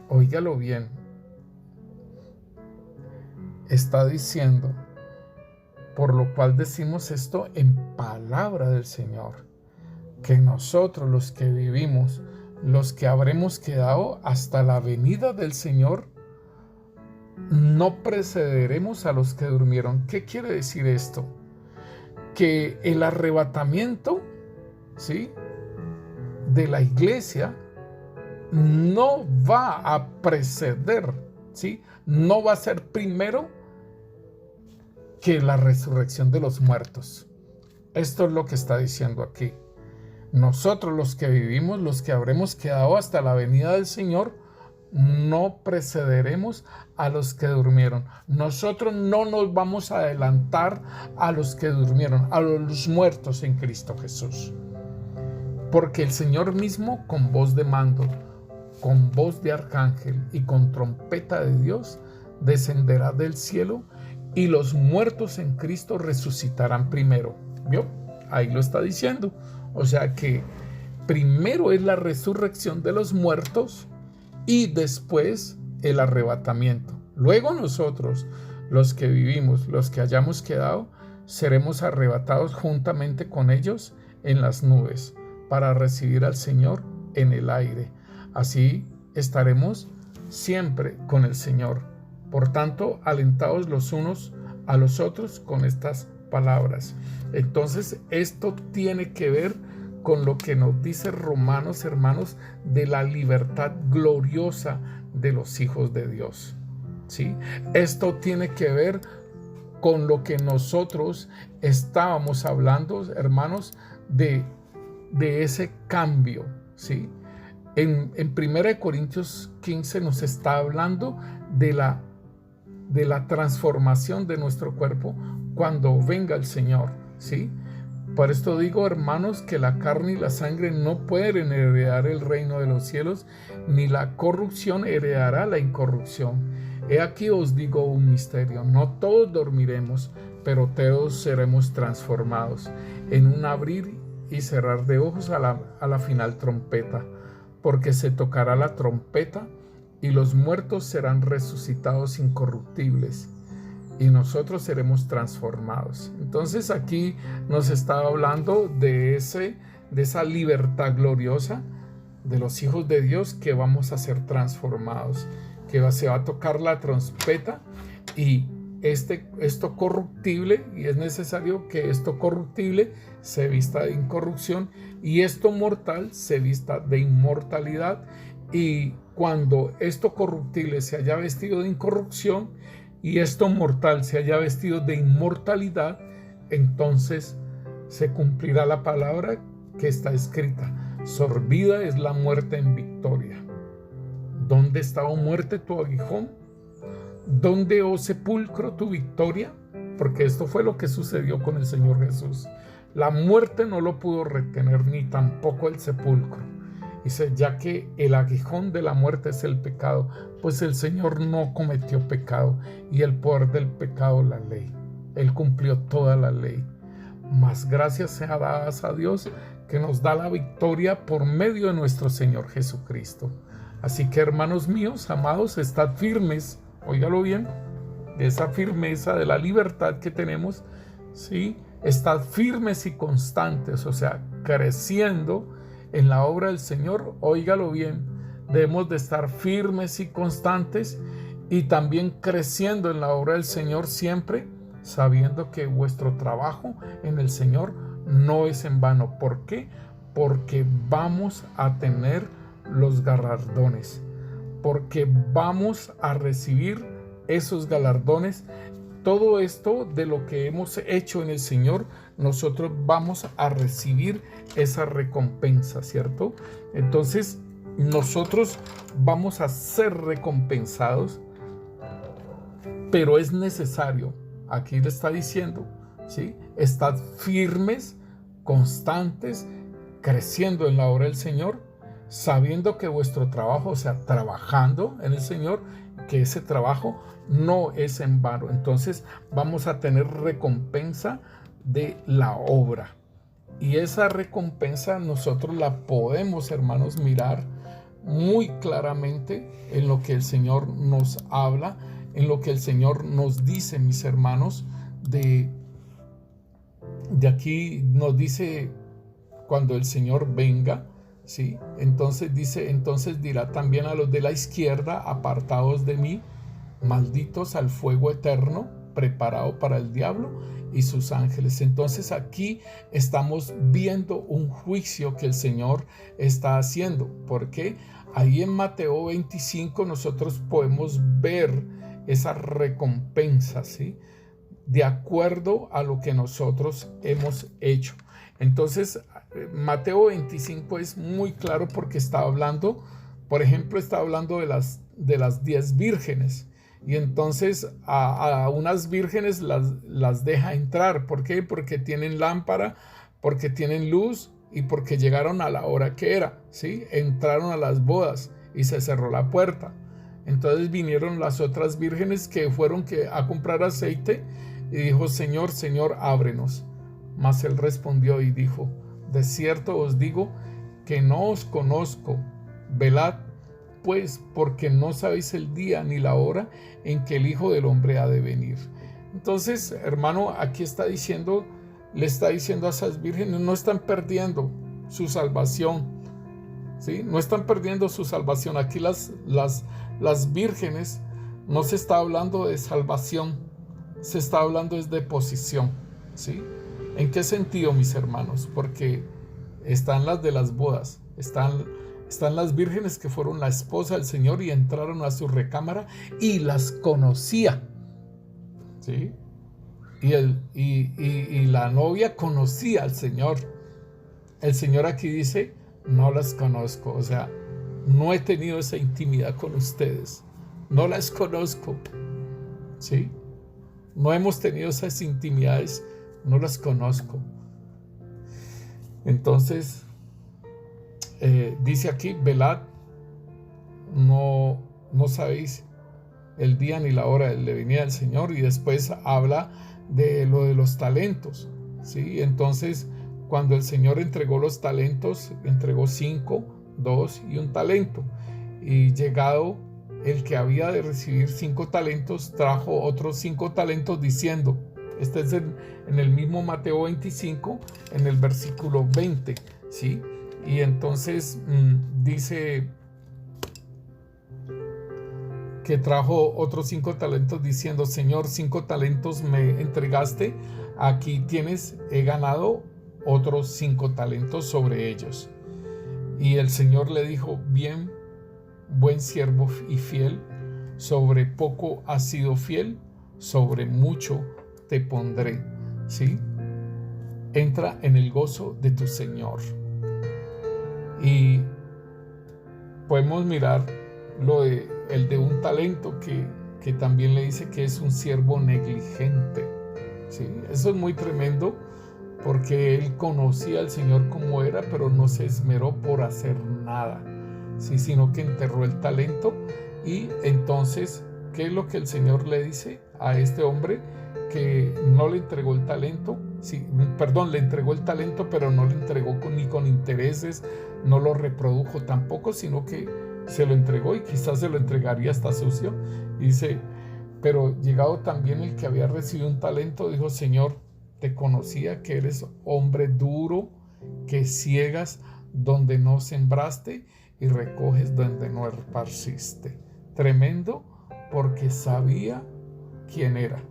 Óigalo bien. Está diciendo, por lo cual decimos esto en palabra del Señor, que nosotros los que vivimos, los que habremos quedado hasta la venida del Señor, no precederemos a los que durmieron. ¿Qué quiere decir esto? Que el arrebatamiento, ¿sí?, de la iglesia no va a preceder, ¿sí?, no va a ser primero que la resurrección de los muertos. Esto es lo que está diciendo aquí. Nosotros los que vivimos, los que habremos quedado hasta la venida del Señor, no precederemos a los que durmieron. Nosotros no nos vamos a adelantar a los que durmieron, a los muertos en Cristo Jesús. Porque el Señor mismo, con voz de mando, con voz de arcángel y con trompeta de Dios, descenderá del cielo, y los muertos en Cristo resucitarán primero. ¿Vio? Ahí lo está diciendo. O sea que primero es la resurrección de los muertos y después el arrebatamiento. Luego nosotros, los que vivimos, los que hayamos quedado, seremos arrebatados juntamente con ellos en las nubes para recibir al Señor en el aire. Así estaremos siempre con el Señor Por tanto, alentaos los unos a los otros con estas palabras. Entonces, esto tiene que ver con lo que nos dice Romanos, hermanos, de la libertad gloriosa de los hijos de Dios, ¿sí? Esto tiene que ver con lo que nosotros estábamos hablando, hermanos, de ese cambio, ¿sí? En 1 Corintios 15 nos está hablando de la transformación de nuestro cuerpo cuando venga el Señor, ¿sí? Por esto digo, hermanos, que la carne y la sangre no pueden heredar el reino de los cielos, ni la corrupción heredará la incorrupción. He aquí os digo un misterio: no todos dormiremos, pero todos seremos transformados en un abrir y cerrar de ojos a la final trompeta, porque se tocará la trompeta y los muertos serán resucitados incorruptibles y nosotros seremos transformados. Entonces aquí nos está hablando de esa libertad gloriosa de los hijos de Dios, que vamos a ser transformados, que se va a tocar la trompeta y esto corruptible, y es necesario que esto corruptible se vista de incorrupción y esto mortal se vista de inmortalidad. Y cuando esto corruptible se haya vestido de incorrupción y esto mortal se haya vestido de inmortalidad, entonces se cumplirá la palabra que está escrita: sorbida es la muerte en victoria. ¿Dónde está, oh muerte, tu aguijón? ¿Dónde, oh sepulcro, tu victoria? Porque esto fue lo que sucedió con el Señor Jesús. La muerte no lo pudo retener, ni tampoco el sepulcro. Dice, ya que el aguijón de la muerte es el pecado, pues el Señor no cometió pecado, y el poder del pecado, la ley. Él cumplió toda la ley. Mas gracias sea dadas a Dios, que nos da la victoria por medio de nuestro Señor Jesucristo. Así que, hermanos míos, amados, estad firmes, óigalo bien, de esa firmeza, de la libertad que tenemos, ¿sí? Estad firmes y constantes, o sea, creciendo en la obra del Señor. Óigalo bien, debemos de estar firmes y constantes y también creciendo en la obra del Señor siempre, sabiendo que vuestro trabajo en el Señor no es en vano. ¿Por qué? Porque vamos a tener los galardones, porque vamos a recibir esos galardones. Todo esto de lo que hemos hecho en el Señor, nosotros vamos a recibir esa recompensa, ¿cierto? Entonces, nosotros vamos a ser recompensados, pero es necesario, aquí le está diciendo, ¿sí? Estad firmes, constantes, creciendo en la obra del Señor, sabiendo que vuestro trabajo, o sea, trabajando en el Señor, que ese trabajo no es en vano. Entonces vamos a tener recompensa de la obra. Y esa recompensa nosotros la podemos, hermanos, mirar muy claramente en lo que el Señor nos habla, en lo que el Señor nos dice, mis hermanos, de aquí nos dice cuando el Señor venga, ¿sí? Entonces dice, entonces dirá también a los de la izquierda: apartaos de mí, malditos, al fuego eterno preparado para el diablo y sus ángeles. Entonces aquí estamos viendo un juicio que el Señor está haciendo, porque ahí en Mateo 25 nosotros podemos ver esa recompensa, ¿sí? De acuerdo a lo que nosotros hemos hecho. Entonces Mateo 25 es muy claro, porque está hablando, por ejemplo, está hablando de las 10 vírgenes, y entonces a unas vírgenes las deja entrar. ¿Por qué? Porque tienen lámpara, porque tienen luz y porque llegaron a la hora que era, ¿sí? Entraron a las bodas y se cerró la puerta. Entonces vinieron las otras vírgenes que fueron a comprar aceite, y dijo: Señor, Señor, ábrenos. Mas él respondió y dijo: de cierto os digo que no os conozco. Velad pues, porque no sabéis el día ni la hora en que el Hijo del Hombre ha de venir. Entonces, hermano, aquí está diciendo, le está diciendo a esas vírgenes: no están perdiendo su salvación, ¿sí? No están perdiendo su salvación. Aquí las vírgenes no se está hablando de salvación, se está hablando es de posición, ¿sí? ¿En qué sentido, mis hermanos? Porque están las de las bodas, están las vírgenes que fueron la esposa del Señor y entraron a su recámara y las conocía, ¿sí? Y la novia conocía al Señor. El Señor aquí dice, no las conozco, o sea, no he tenido esa intimidad con ustedes, no las conozco, ¿sí? No hemos tenido esas intimidades, no las conozco. Entonces, dice aquí, velad, no sabéis el día ni la hora de venida del Señor, y después habla de lo de los talentos, ¿sí? Entonces, cuando el Señor entregó los talentos, entregó 5, 2 y 1 talento, y llegado el que había de recibir 5 talentos, trajo otros 5 talentos diciendo, este es en el mismo Mateo 25, en el versículo 20, ¿sí? Y entonces dice que trajo otros 5 talentos diciendo, Señor, 5 talentos me entregaste, aquí tienes, he ganado otros 5 talentos sobre ellos. Y el Señor le dijo, bien, buen siervo y fiel, sobre poco has sido fiel, sobre mucho te pondré, ¿sí? Entra en el gozo de tu Señor. Y podemos mirar el de 1 talento que también le dice que es un siervo negligente, ¿sí? Eso es muy tremendo, porque él conocía al Señor como era, pero no se esmeró por hacer nada, ¿sí? Sino que enterró el talento. Y entonces, ¿qué es lo que el Señor le dice a este hombre? Que no le entregó el talento, sí, perdón, le entregó el talento, pero no le entregó ni con intereses, no lo reprodujo tampoco, sino que se lo entregó, y quizás se lo entregaría hasta sucio. Y dice, pero llegado también el que había recibido 1 talento, dijo, Señor, te conocía que eres hombre duro, que ciegas donde no sembraste y recoges donde no esparciste. Tremendo, porque sabía quién era.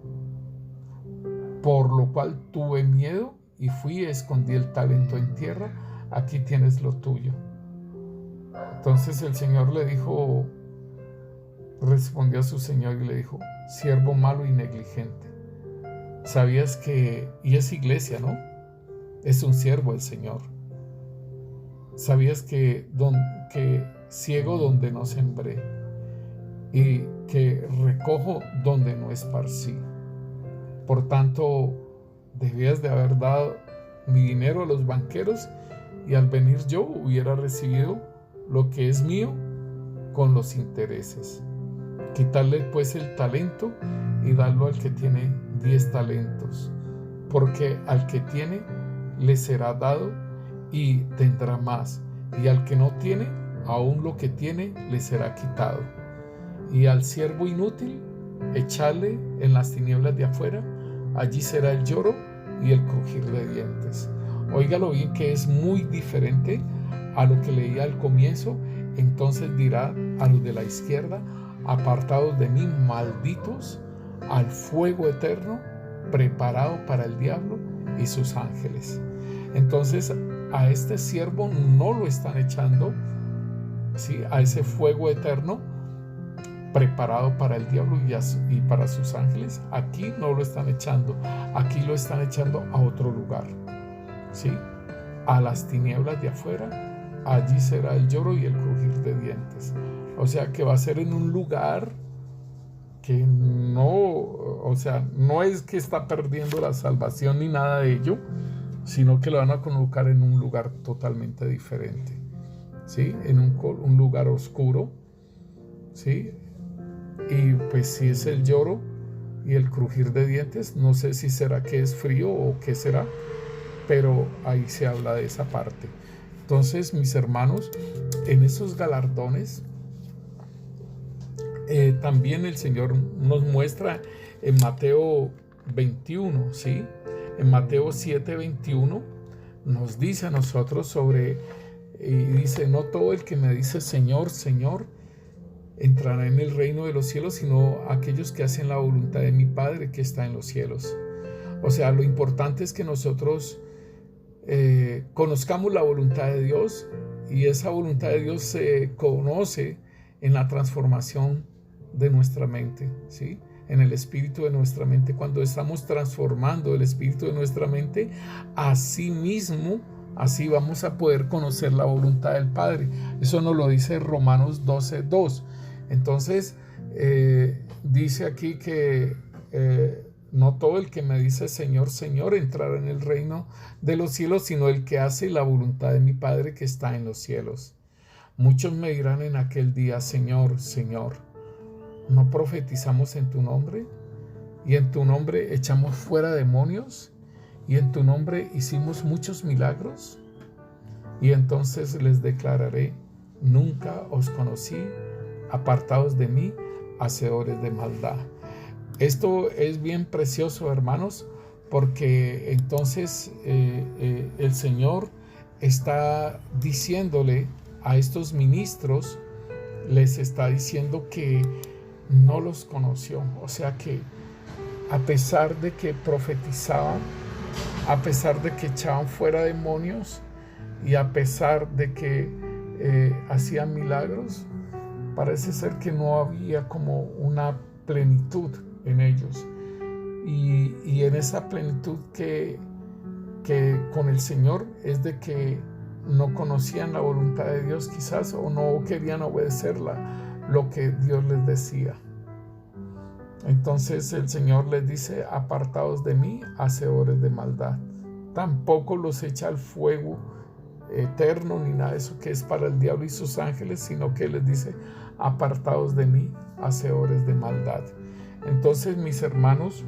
Por lo cual tuve miedo y fui y escondí el talento en tierra. Aquí tienes lo tuyo. Entonces el Señor le dijo, respondió a su Señor y le dijo, siervo malo y negligente. Sabías que, y es iglesia, ¿no? Es un siervo el Señor. Sabías que ciego donde no sembré y que recojo donde no esparcí. Por tanto, debías de haber dado mi dinero a los banqueros, y al venir yo hubiera recibido lo que es mío con los intereses. Quitarle pues el talento y darlo al que tiene 10 talentos, porque al que tiene le será dado y tendrá más, y al que no tiene, aún lo que tiene le será quitado. Y al siervo inútil echarle en las tinieblas de afuera, allí será el lloro y el crujir de dientes. Óigalo bien, que es muy diferente a lo que leía al comienzo. Entonces dirá a los de la izquierda, apartados de mí, malditos, al fuego eterno preparado para el diablo y sus ángeles. Entonces a este siervo no lo están echando, ¿sí?, a ese fuego eterno preparado para el diablo y para sus ángeles. Aquí no lo están echando, aquí lo están echando a otro lugar, ¿sí?, a las tinieblas de afuera. Allí será el lloro y el crujir de dientes. O sea que va a ser en un lugar que no, o sea, no es que está perdiendo la salvación ni nada de ello, sino que lo van a colocar en un lugar totalmente diferente, ¿sí?, en un lugar oscuro, ¿sí? Y pues si es el lloro y el crujir de dientes, no sé si será que es frío o qué será, pero ahí se habla de esa parte. Entonces, mis hermanos, en esos galardones también el Señor nos muestra en Mateo 21, ¿sí? En Mateo 7:21 nos dice a nosotros sobre, y dice, no todo el que me dice Señor, Señor, entrarán en el reino de los cielos, sino aquellos que hacen la voluntad de mi Padre que está en los cielos. O sea, lo importante es que nosotros conozcamos la voluntad de Dios, y esa voluntad de Dios se conoce en la transformación de nuestra mente, ¿sí? En el espíritu de nuestra mente. Cuando estamos transformando el espíritu de nuestra mente, así mismo, así vamos a poder conocer la voluntad del Padre. Eso nos lo dice Romanos 12:2. Entonces, dice aquí que no todo el que me dice Señor, Señor entrará en el reino de los cielos, sino el que hace la voluntad de mi Padre que está en los cielos. Muchos me dirán en aquel día, Señor, Señor, ¿no profetizamos en tu nombre? Y en tu nombre echamos fuera demonios, y en tu nombre hicimos muchos milagros. Y entonces les declararé, nunca os conocí, apartados de mí, hacedores de maldad. Esto es bien precioso, hermanos, porque entonces el Señor está diciéndole a estos ministros, les está diciendo que no los conoció. O sea que a pesar de que profetizaban, a pesar de que echaban fuera demonios, y a pesar de que hacían milagros, parece ser que no había como una plenitud en ellos, y en esa plenitud que con el Señor es de que no conocían la voluntad de Dios quizás, o no querían obedecerla, lo que Dios les decía. Entonces el Señor les dice, apartados de mí, hacedores de maldad. Tampoco los echa al fuego eterno ni nada de eso que es para el diablo y sus ángeles, sino que les dice, apartados de mí, hacedores de maldad. Entonces, mis hermanos,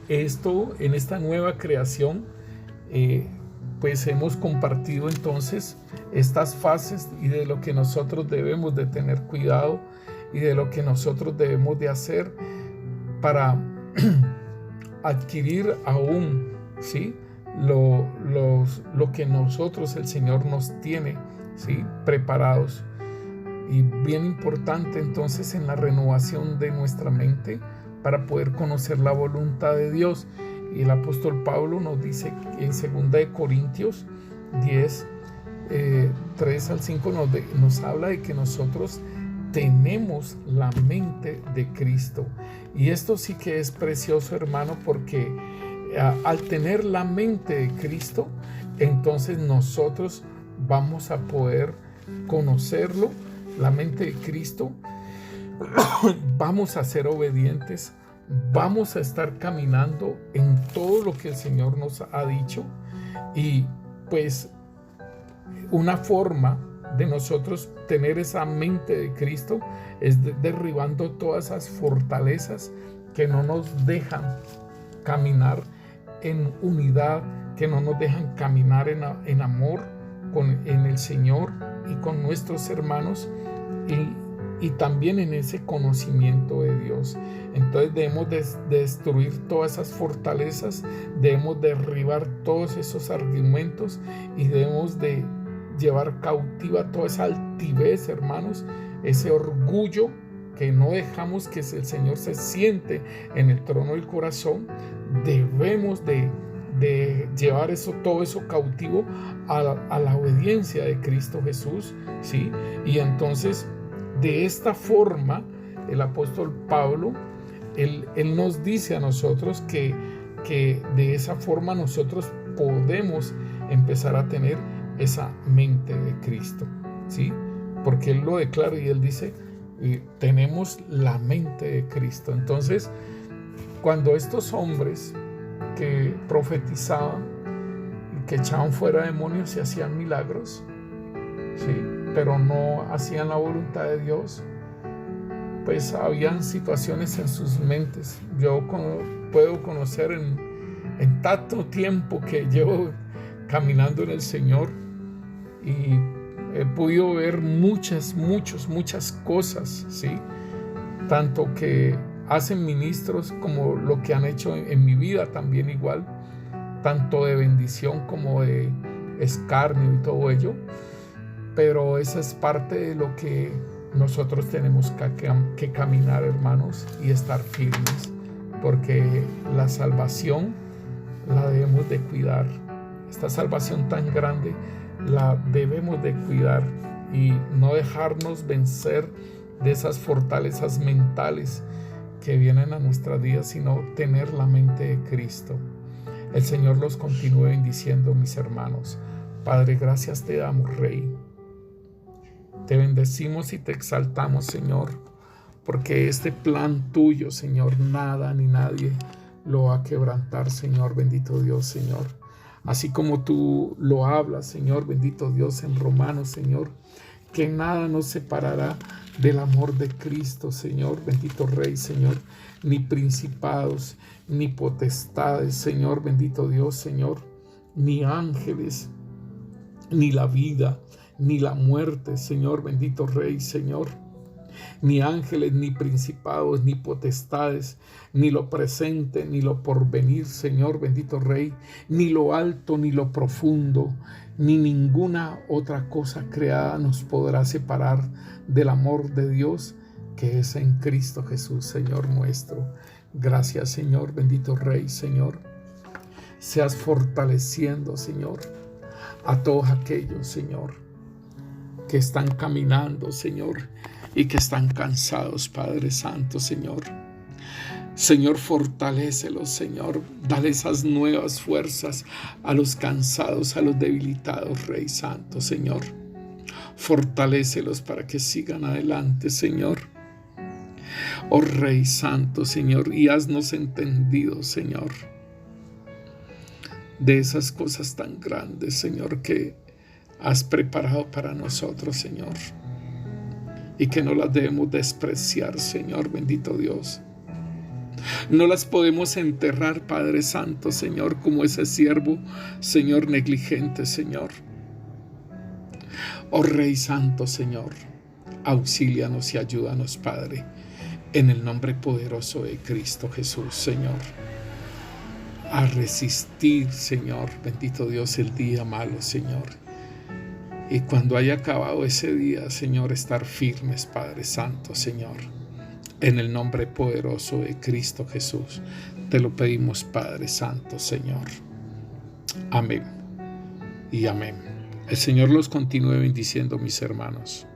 esto en esta nueva creación, pues hemos compartido entonces estas fases, y de lo que nosotros debemos de tener cuidado, y de lo que nosotros debemos de hacer para adquirir aún, ¿sí?, lo que nosotros, el Señor nos tiene, ¿sí?, preparados. Y bien importante entonces en la renovación de nuestra mente para poder conocer la voluntad de Dios. Y el apóstol Pablo nos dice en 2 Corintios 10, 3 al 5, nos habla de que nosotros tenemos la mente de Cristo. Y esto sí que es precioso, hermano, porque al tener la mente de Cristo, entonces nosotros vamos a poder conocerlo, la mente de Cristo. Vamos a ser obedientes, vamos a estar caminando en todo lo que el Señor nos ha dicho. Y pues una forma de nosotros tener esa mente de Cristo es derribando todas esas fortalezas que no nos dejan caminar en unidad, que no nos dejan caminar en amor en el Señor y con nuestros hermanos, y también en ese conocimiento de Dios. Entonces debemos destruir todas esas fortalezas, debemos derribar todos esos argumentos, y debemos de llevar cautiva toda esa altivez, hermanos, ese orgullo, que no dejamos que el Señor se siente en el trono del corazón. Debemos de llevar todo eso cautivo a la obediencia de Cristo Jesús, ¿sí? Y entonces, de esta forma, el apóstol Pablo, él nos dice a nosotros que de esa forma nosotros podemos empezar a tener esa mente de Cristo, ¿sí? Porque él lo declara y él dice, tenemos la mente de Cristo. Entonces, cuando estos hombres que profetizaban, que echaban fuera demonios y hacían milagros, ¿sí?, pero no hacían la voluntad de Dios, pues habían situaciones en sus mentes. Yo puedo conocer en tanto tiempo que llevo caminando en el Señor, y he podido ver muchas cosas, ¿sí?, tanto que hacen ministros como lo que han hecho en mi vida también igual, tanto de bendición como de escarnio y todo ello. Pero esa es parte de lo que nosotros tenemos que caminar, hermanos, y estar firmes, porque la salvación la debemos de cuidar. Esta salvación tan grande la debemos de cuidar y no dejarnos vencer de esas fortalezas mentales que vienen a nuestras vidas, sino tener la mente de Cristo. El Señor los continúe bendiciendo, mis hermanos. Padre, gracias te damos, Rey. Te bendecimos y te exaltamos, Señor, porque este plan tuyo, Señor, nada ni nadie lo va a quebrantar, Señor, bendito Dios, Señor. Así como tú lo hablas, Señor, bendito Dios, en Romanos, Señor, que nada nos separará del amor de Cristo, Señor, bendito Rey, Señor, ni principados, ni potestades, Señor, bendito Dios, Señor, ni ángeles, ni la vida, ni la muerte, Señor, bendito Rey, Señor, ni ángeles, ni principados, ni potestades, ni lo presente, ni lo porvenir, Señor, bendito Rey, ni lo alto, ni lo profundo, ni ninguna otra cosa creada nos podrá separar del amor de Dios que es en Cristo Jesús, Señor nuestro. Gracias, Señor, bendito Rey, Señor. Seas fortaleciendo, Señor, a todos aquellos, Señor, que están caminando, Señor, y que están cansados, Padre Santo, Señor. Señor, fortalécelos, Señor. Dale esas nuevas fuerzas a los cansados, a los debilitados, Rey Santo, Señor. Fortalécelos para que sigan adelante, Señor. Oh Rey Santo, Señor, y haznos entendido, Señor, de esas cosas tan grandes, Señor, que has preparado para nosotros, Señor, y que no las debemos despreciar, Señor, bendito Dios. No las podemos enterrar, Padre Santo, Señor, como ese siervo, Señor, negligente, Señor. Oh Rey Santo, Señor, auxílianos y ayúdanos, Padre, en el nombre poderoso de Cristo Jesús, Señor, a resistir, Señor, bendito Dios, el día malo, Señor. Y cuando haya acabado ese día, Señor, estar firmes, Padre Santo, Señor. En el nombre poderoso de Cristo Jesús, te lo pedimos, Padre Santo, Señor. Amén y amén. El Señor los continúe bendiciendo, mis hermanos.